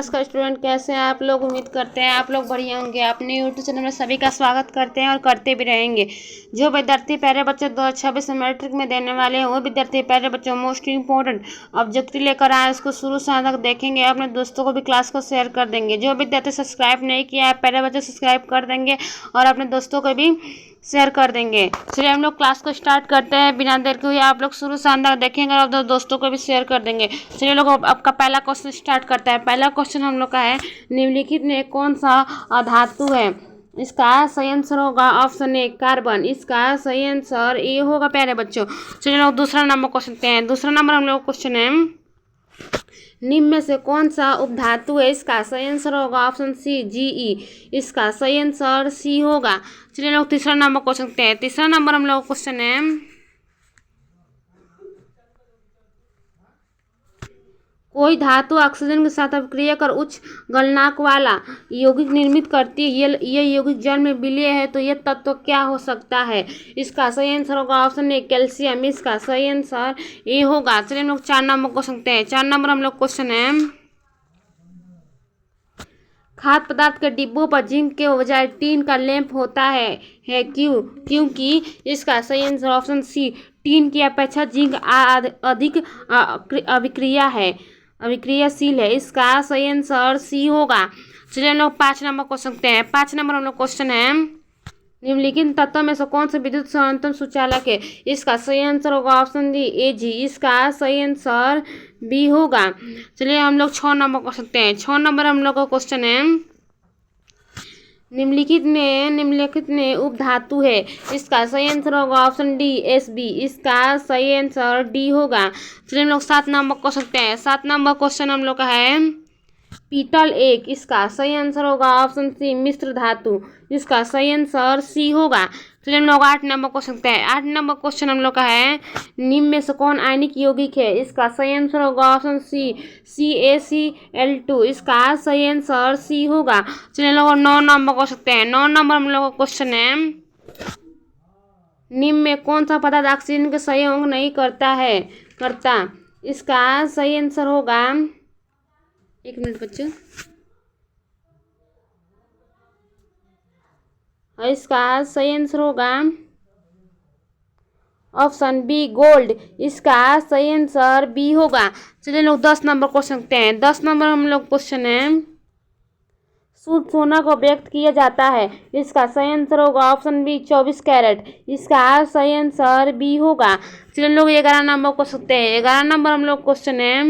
नमस्कार स्टूडेंट, कैसे हैं आप लोग। उम्मीद करते हैं आप लोग बढ़िया होंगे। अपने यूट्यूब चैनल में सभी का स्वागत करते हैं और करते भी रहेंगे। जो विद्यार्थी पहले बच्चे 2026 में मैट्रिक में देने वाले हैं, वो विद्यार्थी पहले बच्चों मोस्ट इंपॉर्टेंट ऑब्जेक्टिव लेकर आए, उसको शुरू से अंत तक देखेंगे। अपने दोस्तों को भी क्लास को शेयर कर देंगे। जो विद्यार्थी सब्सक्राइब नहीं किया है, पहले बच्चे सब्सक्राइब कर देंगे और अपने दोस्तों को भी शेयर कर देंगे। चलिए हम लोग क्लास को स्टार्ट करते हैं। बिना देर के हुए आप लोग शुरू से अंत तक देखेंगे और अपने दोस्तों को भी शेयर कर देंगे। चलिए लोग आपका पहला क्वेश्चन स्टार्ट करता है। पहला क्वेश्चन हम लोग का है, निम्नलिखित में कौन सा अधातु है। इसका सही आंसर होगा ऑप्शन ए कार्बन। इसका सही आंसर ए होगा प्यारे बच्चों। चलिए लोग दूसरा नंबर क्वेश्चन देखते हैं। दूसरा नंबर हम लोग क्वेश्चन है, निम्न में से कौन सा उपधातु है। इसका सही आंसर होगा ऑप्शन सी जीई। इसका सही आंसर सी होगा। चलिए लोग तीसरा नंबर क्वेश्चन देखते हैं। तीसरा नंबर हम लोग क्वेश्चन है, कोई धातु ऑक्सीजन के साथ अभिक्रिया कर उच्च गलनांक वाला यौगिक निर्मित करती है। ये यौगिक जल में विलीय है, तो यह तत्व क्या हो सकता है। इसका सही आंसर होगा ऑप्शन ए कैल्शियम। इसका सही आंसर ए होगा। चलिए हम लोग 4 नंबर क्वेश्चन देखते हैं। 4 नंबर हम लोग क्वेश्चन है, खाद्य पदार्थ के डिब्बों पर जिंक के बजाय टीन का लेप होता है क्योंकि इसका सही आंसर ऑप्शन सी टीन की अपेक्षा जिंक अधिक अभिक्रियाशील है। इसका सही आंसर सी होगा। चलिए हम लोग 5 नंबर क्वेश्चन देखते हैं। 5 नंबर हम लोग क्वेश्चन है, निम्नलिखित तत्वों में से कौन सा विद्युत समानांतर सुचालक है। इसका सही आंसर होगा ऑप्शन डी ए जी। इसका सही आंसर बी होगा। चलिए हम लोग 6 नंबर क्वेश्चन देखते हैं। 6 नंबर हम लोग का क्वेश्चन है, निम्नलिखित में उपधातु है। इसका सही आंसर होगा ऑप्शन डी एस बी। इसका सही आंसर डी होगा। चलिए हम लोग 7 नंबर क्वेश्चन देखते हैं। 7 नंबर क्वेश्चन हम लोग का है, पीतल एक। इसका सही आंसर होगा ऑप्शन सी मिश्र धातु। इसका सही आंसर सी होगा। चलिए हम लोग 8 नंबर क्वेश्चन देखते हैं। 8 नंबर क्वेश्चन हम लोग का है, निम्न में से कौन आयनिक यौगिक है। इसका सही आंसर होगा ऑप्शन सी CaCl2। इसका सही आंसर सी होगा। चलिए लोग 9 नंबर क्वेश्चन देखते हैं। 9 नंबर हम लोग का क्वेश्चन है, निम्न में कौन सा पदार्थ ऑक्सीजन के सहयोग नहीं करता। इसका सही आंसर होगा, एक मिनट बच्चों, इसका सही आंसर होगा ऑप्शन बी गोल्ड। इसका सही आंसर बी होगा। चलिए लोग 10 नंबर क्वेश्चन देखते हैं। 10 नंबर हम लोग क्वेश्चन है, शुद्ध सोना को व्यक्त किया जाता है। इसका सही आंसर होगा ऑप्शन बी 24 कैरेट। इसका सही आंसर बी होगा। चलिए लोग 11 नंबर क्वेश्चन देखते हैं। 11 नंबर हम लोग क्वेश्चन है,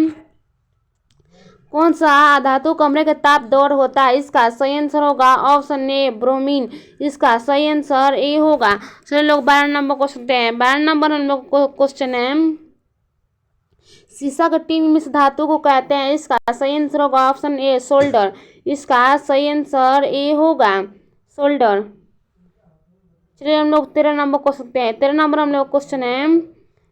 कौन सा धातु कमरे के ताप दौड़ होता है। इसका सही आंसर होगा ऑप्शन ए ब्रोमीन। इसका सही आंसर ए होगा। चलिए लोग 12 नंबर क्वेश्चन देखते हैं। 12 नंबर हम लोग क्वेश्चन है, शीशा के टीन मिश्र धातु को कहते हैं। इसका सही आंसर होगा ऑप्शन ए सोल्डर। इसका सही आंसर ए होगा सोल्डर। चलिए हम लोग 13 नंबर क्वेश्चन देखते हैं। 13 नंबर हम लोग क्वेश्चन है,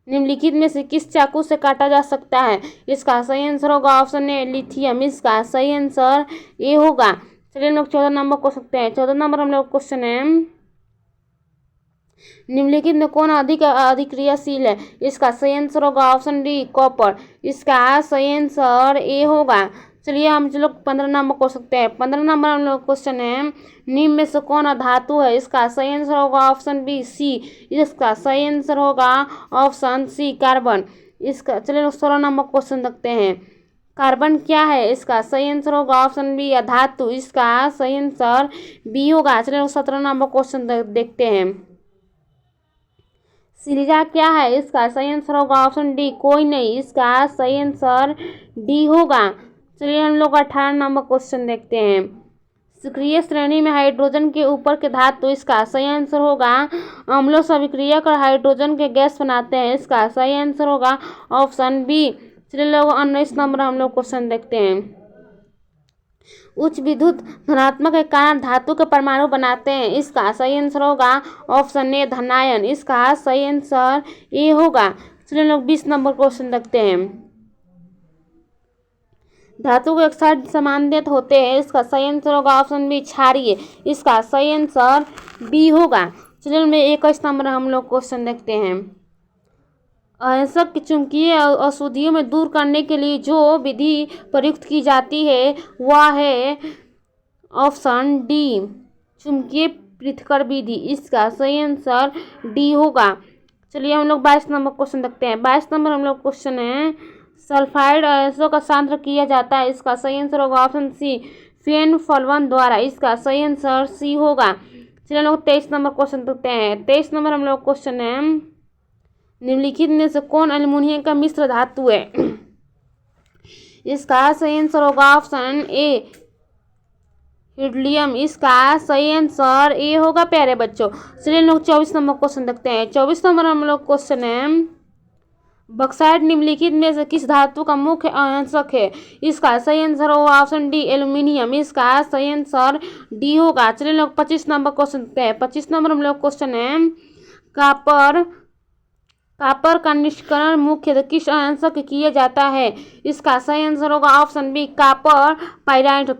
निम्नलिखित में से किस चाकू से काटा जा सकता है। इसका सही आंसर होगा ऑप्शन ए लिथियम। इसका सही आंसर ए होगा। चलिए हम लोग 14 नंबर क्वेश्चन देखते हैं। 14 नंबर हम लोग क्वेश्चन है, निम्नलिखित में कौन अधिक अभिक्रियाशील है। इसका सही आंसर होगा ऑप्शन डी कॉपर। इसका सही आंसर ए होगा। चलिए हम लोग 15 नंबर क्वेश्चन देखते हैं। 15 नंबर हम लोग क्वेश्चन है, निम्न में से कौन धातु है। इसका सही आंसर होगा ऑप्शन बी सी। इसका सही आंसर होगा ऑप्शन सी कार्बन। इसका चलिए लोग 16 नंबर क्वेश्चन देखते हैं, कार्बन क्या है। इसका सही आंसर होगा ऑप्शन बी धातु। इसका सही आंसर बी होगा। चलिए लोग 17 नंबर क्वेश्चन देखते हैं, सिलिका क्या है। इसका सही आंसर होगा ऑप्शन डी कोई नहीं। इसका सही आंसर डी होगा। चलिए हम लोग 18 नंबर क्वेश्चन देखते हैं, सक्रिय श्रेणी में हाइड्रोजन के ऊपर के धातु। इसका सही आंसर होगा अम्लों से अभिक्रिया कर हाइड्रोजन के गैस बनाते हैं। इसका सही आंसर होगा ऑप्शन बी। चलिए लोग 19 नंबर हम लोग क्वेश्चन देखते हैं, उच्च विद्युत धनात्मक के कारण धातु के परमाणु बनाते हैं। इसका सही आंसर होगा ऑप्शन ए धनायन। इसका सही आंसर ए होगा। चलिए लोग 20 नंबर क्वेश्चन देखते हैं, धातु को एक साइड समानांतर होते हैं। इसका सही आंसर होगा ऑप्शन बी क्षारीय। इसका सही आंसर बी होगा। चलिए 21 नंबर हम लोग क्वेश्चन देखते हैं, अयस्क की चुंबकीय अशुद्धियों में दूर करने के लिए जो विधि प्रयुक्त की जाती है वह है ऑप्शन डी, चुंबकीय पृथक्करण विधि। इसका सही आंसर डी होगा। चलिए हम लोग 22 नंबर क्वेश्चन देखते हैं। 22 नंबर हम लोग क्वेश्चन है, सल्फाइड अयस्कों का सांद्र किया जाता है। इसका सही आंसर होगा ऑप्शन सी, फेनोल्फोन द्वारा। इसका सही आंसर सी होगा। चलिए हम लोग 23 नंबर क्वेश्चन देखते हैं। 23 नंबर हम लोग क्वेश्चन है, निम्नलिखित में से कौन एल्युमिनियम का मिश्र धातु है? इसका सही आंसर होगा ऑप्शन ए, हीलियम। इसका सही आंसर ए होगा प्यारे बच्चों। चलिए लोग 24 नंबर क्वेश्चन देखते हैं। 24 नंबर हम लोग क्वेश्चन है, बॉक्साइट निम्नलिखित में से किस धातु का मुख्य अंशक है? इसका सही आंसर होगा ऑप्शन डी, एल्यूमिनियम। इसका सही आंसर डी होगा। चलिए लोग 25 नंबर क्वेश्चन देखते हैं। 25 नंबर हम लोग क्वेश्चन है, कापर का निष्करण मुख्य किस अंशक किया जाता है? इसका सही आंसर होगा option B, copper pyrite,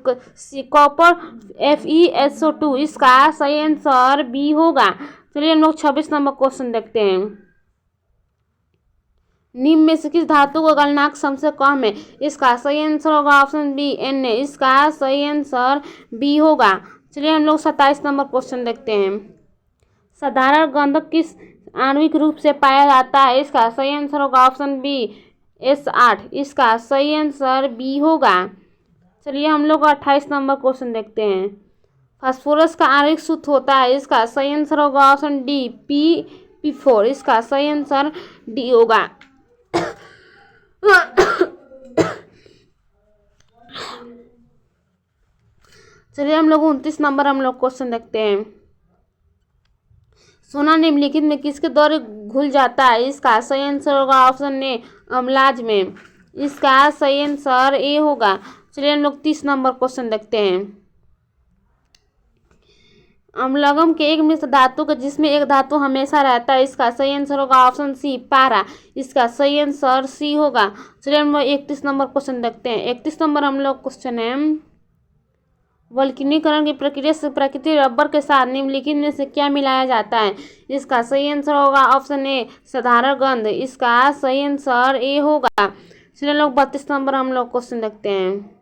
copper FeSO2। इसका सही आंसर बी होगा। चलिए हम लोग 26 नंबर क्वेश्चन देखते हैं। निम्न में से किस धातु का गलनांक सबसे कम है? इसका सही आंसर होगा ऑप्शन बी, Na। इसका सही आंसर बी होगा। चलिए हम लोग 27 नंबर क्वेश्चन देखते हैं। साधारण गंधक किस आणविक रूप से पाया जाता है? इसका सही आंसर होगा ऑप्शन बी, S8। इसका सही आंसर बी होगा। चलिए हम लोग 28 नंबर क्वेश्चन देखते हैं। फास्फोरस का आणविक सूत्र होता है। इसका सही आंसर होगा ऑप्शन डी, P4। इसका सही आंसर डी होगा। चलिए हम लोग 29 नंबर हम लोग क्वेश्चन देखते हैं। सोना निम्नलिखित में किसके द्वारा घुल जाता है? इसका सही आंसर होगा ऑप्शन ए, अम्लाज में। इसका सही आंसर ए होगा। चलिए हम लोग 30 नंबर क्वेश्चन देखते हैं। अम्लगम के एक मिश्र धातु का जिसमें एक धातु हमेशा रहता है। इसका सही आंसर होगा ऑप्शन सी, पारा। इसका सही आंसर सी होगा। चलिए हम लोग 31 नंबर क्वेश्चन देखते हैं। 31 नंबर हम लोग क्वेश्चन है, वल्कनीकरण की प्रक्रिया से प्राकृतिक रबर के साथ निम्नलिखित में से क्या मिलाया जाता है? इसका सही आंसर होगा ऑप्शन ए, साधारण गंध। इसका सही आंसर ए होगा। चलिए लोग 32 नंबर हम लोग क्वेश्चन देखते हैं।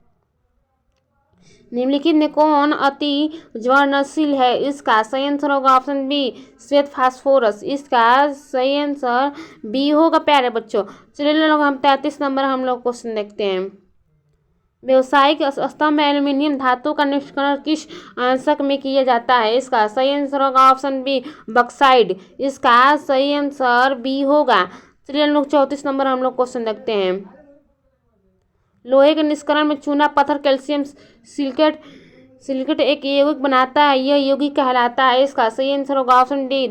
निम्नलिखित में कौन अति ज्वलनशील है? इसका सही आंसर होगा ऑप्शन बी, श्वेत फास्फोरस। इसका सही आंसर बी होगा प्यारे बच्चों। चलिए लोग हम 33 नंबर हम लोग क्वेश्चन देखते हैं। व्यावसायिक स्तंभ में एल्यूमीनियम धातु का निष्करण किस अंशक में किया जाता है? इसका सही आंसर होगा ऑप्शन बी, बॉक्साइट। इसका सही आंसर बी होगा। चलिए हम लोग 34 नंबर हम लोग क्वेश्चन देखते हैं। लोहे के निष्करण में चूना पत्थर कैल्शियम सिलिकेट एक यौगिक बनाता है। यह यौगिक कहलाता है। इसका सही आंसर होगा ऑप्शन डी।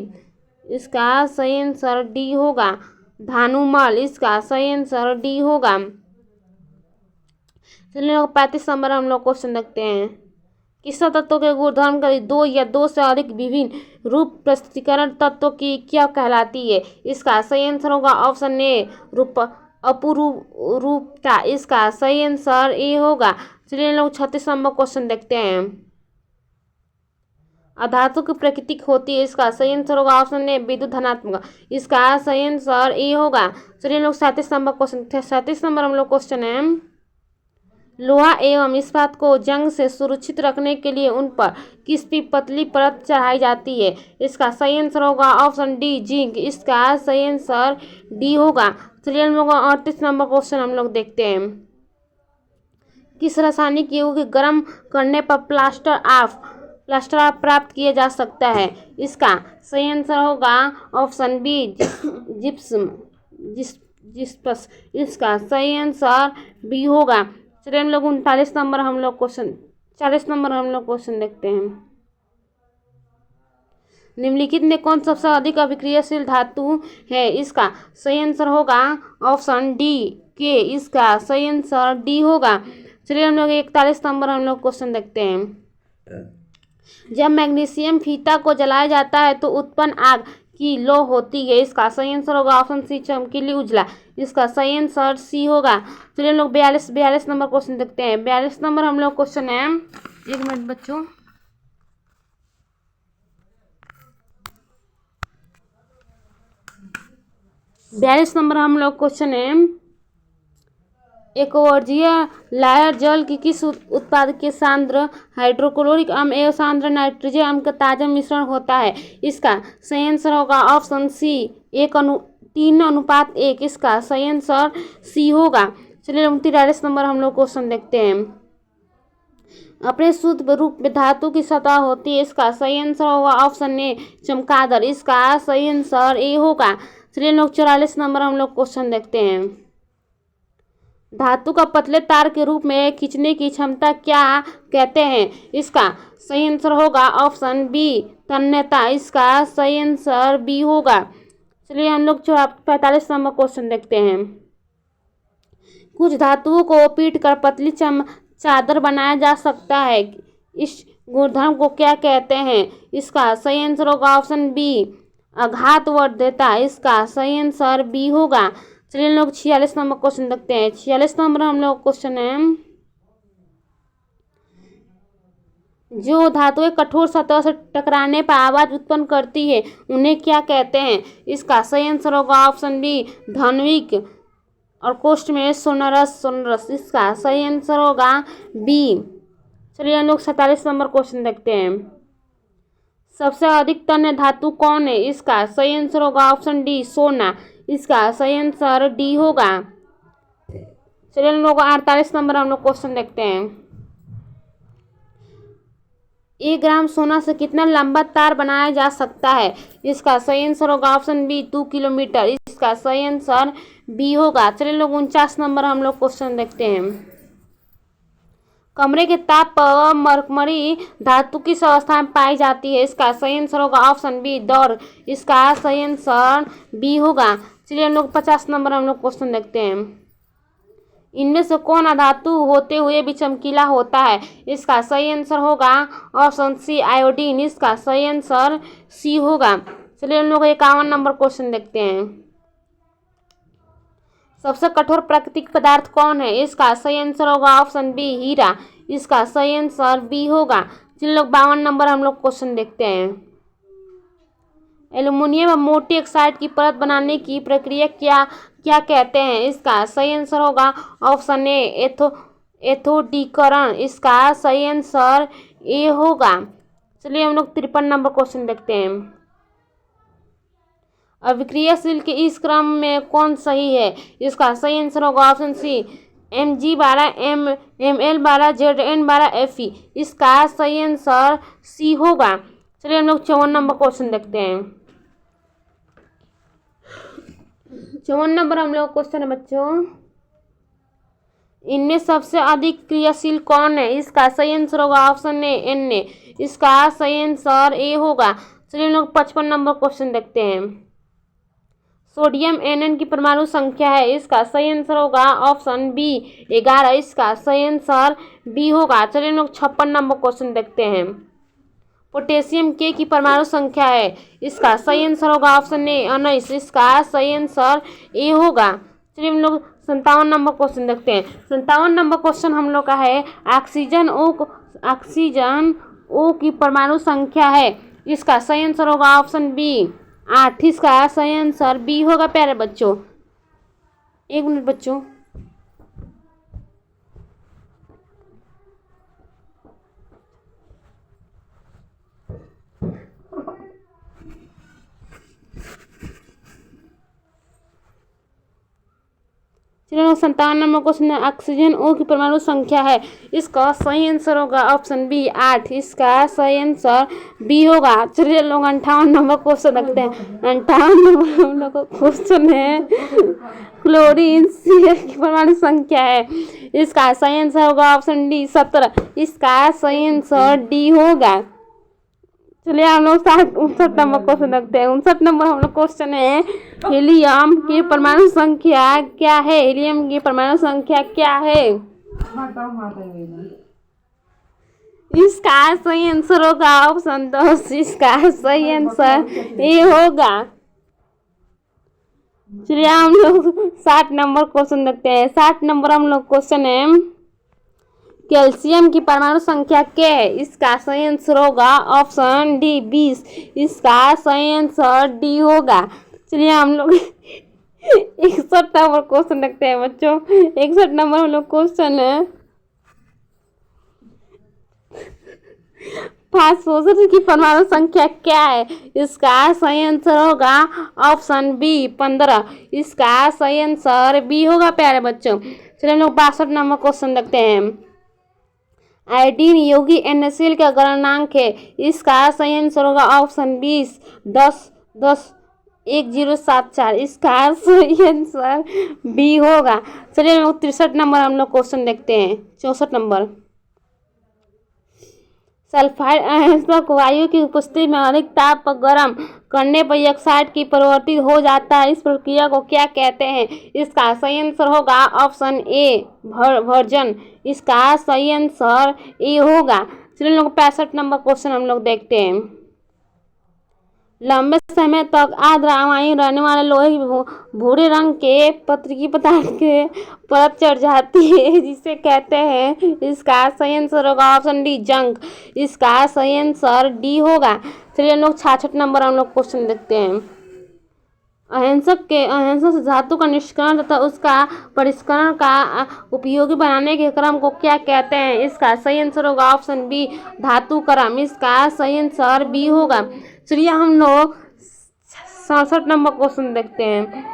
इसका सही आंसर डी होगा, धानुमल। इसका सही आंसर डी होगा। चलिए 35 नंबर हम लोग क्वेश्चन देखते हैं। किस तत्व के गुणधर्म का दो या दो से अधिक विभिन्न रूप प्रस्तुतिकरण तत्वों की क्या कहलाती है? इसका सही आंसर होगा ऑप्शन ए, अपरूपता। इसका सही आंसर ए होगा। चलिए लोग 36 नंबर क्वेश्चन देखते हैं। अधातु की प्रकृति होती है। इसका सही आंसर होगा ऑप्शन ए, विद्युत धनात्मक। इसका सही आंसर ए होगा। चलिए लोग 37 नंबर क्वेश्चन 37 नंबर हम लोग क्वेश्चन है, लोहा एवं इस्पात को जंग से सुरक्षित रखने के लिए उन पर किसकी पतली परत चढ़ाई जाती है? इसका सही आंसर होगा ऑप्शन डी, जिंक। इसका सही आंसर डी होगा। चलिए हम लोग 38 नंबर क्वेश्चन हम लोग देखते हैं। किस रासायनिक यौगिक गर्म करने पर प्लास्टर ऑफ प्राप्त किया जा सकता है? इसका सही आंसर होगा ऑप्शन बी, जिप्सम। इसका सही आंसर बी होगा। चलिए हम लोग 39 नंबर हम लोग क्वेश्चन 40 नंबर हम लोग क्वेश्चन देखते हैं। निम्नलिखित में कौन सबसे अधिक अभिक्रियाशील धातु है? इसका सही आंसर होगा ऑप्शन डी, के। इसका सही आंसर डी होगा। चलिए हम लोग 41 नंबर हम लोग क्वेश्चन देखते हैं। जब मैग्नीशियम फीता को जलाया जाता है तो उत्पन्न आग की लौ होती है। इसका सही आंसर होगा ऑप्शन सी, चमकीली उजला। इसका सही आंसर सी होगा। चलिए हम लोग 42 नंबर क्वेश्चन देखते हैं। 42 नंबर हम लोग क्वेश्चन है, एक मिनट बच्चों, 42 नंबर हम लोग क्वेश्चन है, एक्वाजिया लायर जल की किस उत्पाद के सांद्र हाइड्रोक्लोरिक अम्ल एवं सांद्र नाइट्रोजन अम्ल का ताजा मिश्रण होता है? इसका सही आंसर होगा ऑप्शन सी 3:1। इसका सही आंसर सी होगा। चलिए 43 नंबर हम लोग क्वेश्चन देखते हैं। अपने शुद्ध रूप में धातु की सतह होती है, इसका सही आंसर होगा ऑप्शन ए चमगादड़। इसका सही आंसर ए होगा। चलिए लोग 44 नंबर हम लोग क्वेश्चन देखते हैं। धातु का पतले तार के रूप में खींचने की क्षमता क्या कहते हैं? इसका सही आंसर होगा ऑप्शन बी तन्यता। इसका सही आंसर बी होगा। चलिए हम लोग 45 नंबर क्वेश्चन देखते हैं। कुछ धातुओं को पीट कर पतली चादर बनाया जा सकता है, इस गुणधर्म को क्या कहते हैं? इसका सही आंसर होगा ऑप्शन बी आघातवर्ध्यता। इसका सही आंसर बी होगा। चलिए लोग 46 नंबर क्वेश्चन देखते हैं। 46 नंबर हम लोग क्वेश्चन है, जो धातुएं कठोर सतह से टकराने पर आवाज उत्पन्न करती है उन्हें क्या कहते हैं? इसका सही आंसर होगा ऑप्शन बी धात्विक और कोष्ठ में सोनरस। इसका सही आंसर होगा बी। चलिए हम लोग 47 नंबर क्वेश्चन देखते हैं। सबसे अधिक तन्य धातु कौन है? इसका सही आंसर होगा ऑप्शन डी सोना। इसका सही आंसर डी होगा। चलिए हम लोग 48 नंबर हम लोग क्वेश्चन देखते हैं। 1 ग्राम सोना से कितना लंबा तार बनाया जा सकता है? इसका सही आंसर होगा ऑप्शन बी 2 किलोमीटर। इसका सही आंसर बी होगा। चलिए लोग 49 नंबर हम लोग क्वेश्चन देखते हैं। कमरे के ताप पर मरकरी धातु किस अवस्था में पाई जाती है? इसका सही आंसर होगा ऑप्शन बी दौड़। इसका सही आंसर बी होगा। चलिए हम लोग 50 नंबर हम लोग क्वेश्चन देखते हैं। इनमें से कौन अधातु होते हुए भी चमकीला होता है? इसका सही आंसर होगा ऑप्शन सी आयोडीन। इसका सही आंसर सी होगा। चलिए हम लोग 51 नंबर क्वेश्चन देखते हैं। सबसे कठोर प्राकृतिक पदार्थ कौन है? इसका सही आंसर होगा ऑप्शन बी हीरा। इसका सही आंसर बी होगा। चलिए लोग 52 नंबर हम लोग क्वेश्चन देखते हैं। एल्युमिनियम व मोटी ऑक्साइड की परत बनाने की प्रक्रिया क्या कहते हैं? इसका सही आंसर होगा ऑप्शन ए एथोडीकरण। इसका सही आंसर ए होगा। चलिए हम लोग 53 नंबर क्वेश्चन देखते हैं। अभिक्रियाशील के इस क्रम में कौन सही है? इसका सही आंसर होगा option C Mg12 Ml12 Zn12 Fe। इसका सही आंसर सी होगा। चलिए हम लोग 54 नंबर क्वेश्चन देखते हैं। 54 नंबर हम लोग क्वेश्चन है बच्चों, इनमें सबसे अधिक क्रियाशील कौन है? इसका सही आंसर होगा ऑप्शन ए Na। इसका सही आंसर ए होगा। चलिए हम लोग 55 नंबर क्वेश्चन देखते हैं। सोडियम Nn की परमाणु संख्या है, इसका सही आंसर होगा ऑप्शन बी 11। इसका सही आंसर बी होगा। चलिए हम लोग 56 नंबर क्वेश्चन देखते हैं। पोटेशियम के की परमाणु संख्या है, इसका सही आंसर होगा ऑप्शन ए 19। इसका सही आंसर ए होगा। चलिए हम लोग 57 नंबर क्वेश्चन देखते हैं। 57 नंबर क्वेश्चन हम लोग का है ऑक्सीजन ओ की परमाणु संख्या है, इसका सही आंसर होगा ऑप्शन बी 8। इसका सही आंसर बी होगा। प्यारे बच्चों 1 मिनट बच्चों। चलिए 57 नंबर क्वेश्चन है ऑक्सीजन ओ की परमाणु संख्या है, इसका सही आंसर होगा ऑप्शन बी 8। इसका सही आंसर बी होगा। चलिए लोग 58 नंबर क्वेश्चन रखते हैं। 58 नंबर हम लोग का क्वेश्चन है क्लोरीन CH की परमाणु संख्या है, इसका सही आंसर होगा ऑप्शन डी 17। इसका सही आंसर डी होगा। चलिए हम लोग 59 नंबर क्वेश्चन रखते हैं। 59 नंबर हम लोग क्वेश्चन है हीलियम की परमाणु संख्या क्या है? हीलियम की परमाणु संख्या क्या है? इसका सही आंसर होगा ऑप्शन 10। इसका सही आंसर ए होगा। चलिए हम लोग 60 नंबर क्वेश्चन देखते हैं। 60 नंबर हम लोग क्वेश्चन है कैल्शियम की परमाणु संख्या क्या है? इसका सही आंसर होगा ऑप्शन डी 20। इसका सही आंसर डी होगा। चलिए हम लोग 61 नंबर क्वेश्चन देखते हैं बच्चों। 61 नंबर हम लोग क्वेश्चन है, फास्फोरस की परमाणु संख्या क्या है? इसका सही आंसर होगा ऑप्शन बी 15। इसका सही आंसर बी होगा प्यारे बच्चों। चलिए हम लोग 62 नंबर क्वेश्चन देखते हैं। आयोडीन योगी NaCl का गलनांक है। इसका सही आंसर होगा ऑप्शन 20 10 10 1074। इसका सही आंसर बी होगा। चलिए हम लोग 63 नंबर हम लोग क्वेश्चन देखते हैं। 64 नंबर, सल्फाइड अयस्क वायु की उपस्थिति में अधिक ताप पर गर्म करने पर ऑक्साइड की परिवर्तित हो जाता है। इस प्रक्रिया को क्या कहते हैं? इसका सही आंसर होगा ऑप्शन ए वर्जन। इसका सही आंसर ए होगा। चलिए लोग 65 नंबर क्वेश्चन हम लोग देखते हैं। लंबे समय तक आर्द्र अमायिक रहने वाले लोहे की भूरे रंग के पतरकी पदार्थ के परत चढ़ जाती है, जिसे कहते हैं। इसका सही आंसर होगा ऑप्शन डी जंग। इसका सही आंसर डी होगा। चलिए हम लोग 66 नंबर हम लोग क्वेश्चन देखते हैं। अहिंसक से धातु का निष्करण तथा उसका परिष्करण का उपयोगी बनाने के क्रम को क्या कहते हैं? इसका सही आंसर होगा ऑप्शन बी धातुकर्म। इसका सही आंसर बी होगा। चलिए हम लोग 67 नंबर क्वेश्चन देखते हैं।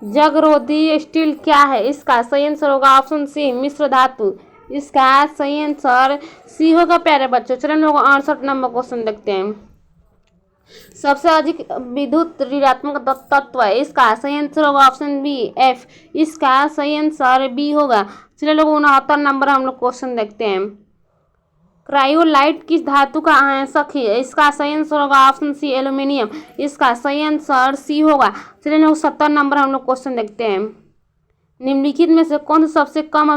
जगरोधी स्टील क्या है? इसका सही आंसर होगा ऑप्शन सी मिश्र धातु। इसका सही आंसर सी होगा प्यारे बच्चों। चलिए हम लोग 68 नंबर क्वेश्चन देखते हैं। सबसे अधिक विद्युत ऋणात्मक तत्व है। इसका सही आंसर होगा ऑप्शन बी एफ। इसका सही आंसर बी होगा। चलिए लोग 69 नंबर हम लोग क्वेश्चन देखते हैं। क्रायोलाइट किस धातु का आंशक है? इसका सही आंसर होगा ऑप्शन सी एल्यूमिनियम। इसका सही आंसर सी होगा। चलिए लोग 70 नंबर हम लोग क्वेश्चन देखते हैं। निम्नलिखित में से कौन सा सबसे कम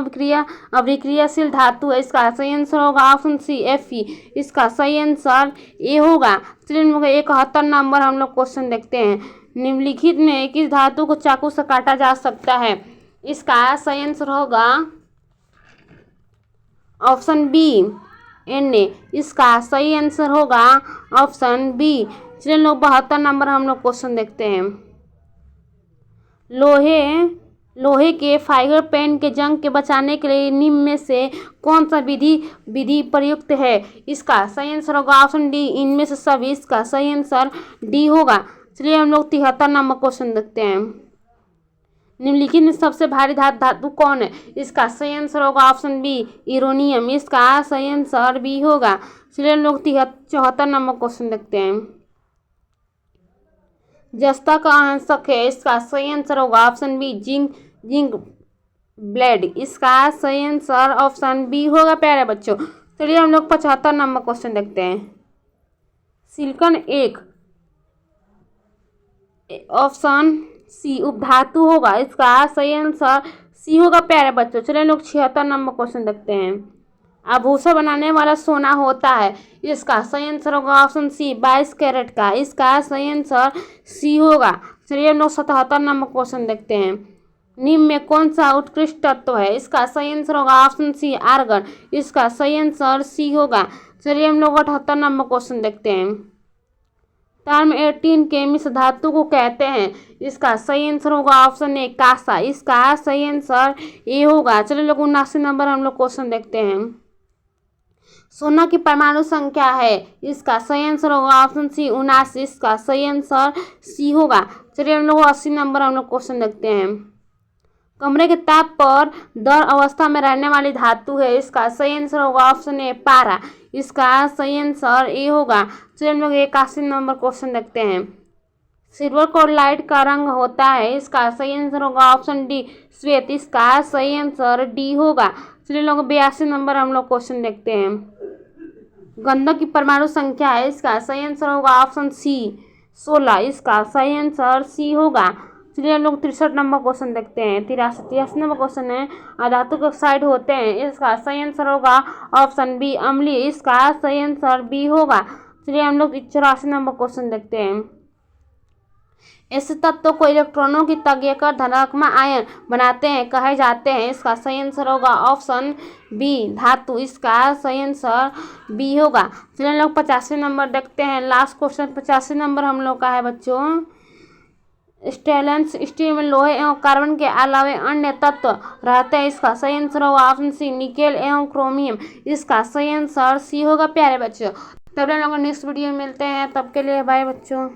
अभिक्रियाशील धातु है? इसका सही आंसर होगा ऑप्शन सी Fe। इसका सही आंसर ए होगा। चलिए 71 नंबर हम लोग क्वेश्चन देखते हैं। निम्नलिखित में किस धातु को चाकू से काटा जा सकता है? इसका सही आंसर होगा ऑप्शन बी Na। इसका सही आंसर होगा ऑप्शन बी। चलिए लोग 72 नंबर हम लोग क्वेश्चन देखते हैं। लोहे के फाइबर पेन के जंग के बचाने के लिए निम्न में से कौन सा विधि प्रयुक्त है? इसका सही आंसर होगा ऑप्शन डी इनमें से सभी। इसका सही आंसर डी होगा। चलिए हम लोग 73 नंबर क्वेश्चन देखते हैं। निम्नलिखित में सबसे भारी धातु कौन है? इसका सही आंसर होगा ऑप्शन बी यूरेनियम। इसका सही आंसर बी होगा। चलिए हम लोग 74 नंबर क्वेश्चन देखते हैं। जस्ता का आंसक है। इसका सही आंसर होगा ऑप्शन बी जिंक ब्लेड। इसका सही आंसर ऑप्शन बी होगा प्यारे बच्चों। चलिए हम लोग 75 नंबर क्वेश्चन देखते हैं। सिलिकॉन एक ऑप्शन सी उपधातु होगा। इसका सही आंसर सी होगा प्यारे बच्चों। चलिए हम लोग 76 नंबर क्वेश्चन देखते हैं। आभूषण बनाने वाला सोना होता है। इसका सही आंसर होगा ऑप्शन सी 22 कैरेट का। इसका सही आंसर सी होगा। चलिए हम लोग 77 नंबर क्वेश्चन देखते हैं। निम्न में कौन सा उत्कृष्ट तत्व है? इसका सही आंसर होगा ऑप्शन सी आर्गन। इसका सही आंसर सी होगा। चलिए हम लोग 78 नंबर क्वेश्चन देखते हैं। टर्म 18 के मिश्र धातु को कहते हैं। इसका सही आंसर होगा ऑप्शन ए कांसा। इसका सही आंसर ए होगा। चलिए लोग 79 नंबर हम लोग क्वेश्चन देखते हैं। सोना की परमाणु संख्या है। इसका सही आंसर होगा ऑप्शन सी 79। इसका सही आंसर सी होगा। चलिए हम लोग 80 नंबर हम लोग क्वेश्चन देखते हैं। कमरे के ताप पर दर अवस्था में रहने वाली धातु है। इसका सही आंसर होगा ऑप्शन ए पारा। इसका सही आंसर ए होगा। चलिए हम लोग 81 नंबर क्वेश्चन देखते हैं। सिल्वर क्लोराइड का रंग होता है। इसका सही आंसर होगा ऑप्शन डी श्वेत। इसका सही आंसर डी होगा। चलिए लोग 82 नंबर हम लोग क्वेश्चन देखते हैं। गंधक की परमाणु संख्या है। इसका सही आंसर होगा ऑप्शन सी 16। इसका सही आंसर सी होगा। चलिए हम लोग 63 नंबर क्वेश्चन देखते हैं। 83 नंबर क्वेश्चन है अधातु ऑक्साइड होते हैं। इसका सही आंसर होगा ऑप्शन बी अम्लीय। इसका सही आंसर बी होगा। चलिए हम लोग 84 नंबर क्वेश्चन देखते हैं। ऐसे तत्वों को इलेक्ट्रॉनों की तगें कर धनात्मक आयन बनाते हैं कहे जाते हैं। इसका सही आंसर होगा ऑप्शन बी धातु। इसका सही आंसर बी होगा। चलिए हम लोग 85 नंबर देखते हैं। लास्ट क्वेश्चन 85 नंबर हम लोग का है बच्चों। स्टेनलेस स्टील में लोहे एवं कार्बन के अलावे अन्य तत्व रहते हैं। इसका सही आंसर होगा ऑप्शन सी, निकेल एवं क्रोमियम। इसका सही आंसर सी होगा प्यारे बच्चों। तब हम लोग नेक्स्ट वीडियो में मिलते हैं, तब के लिए बाय बच्चों।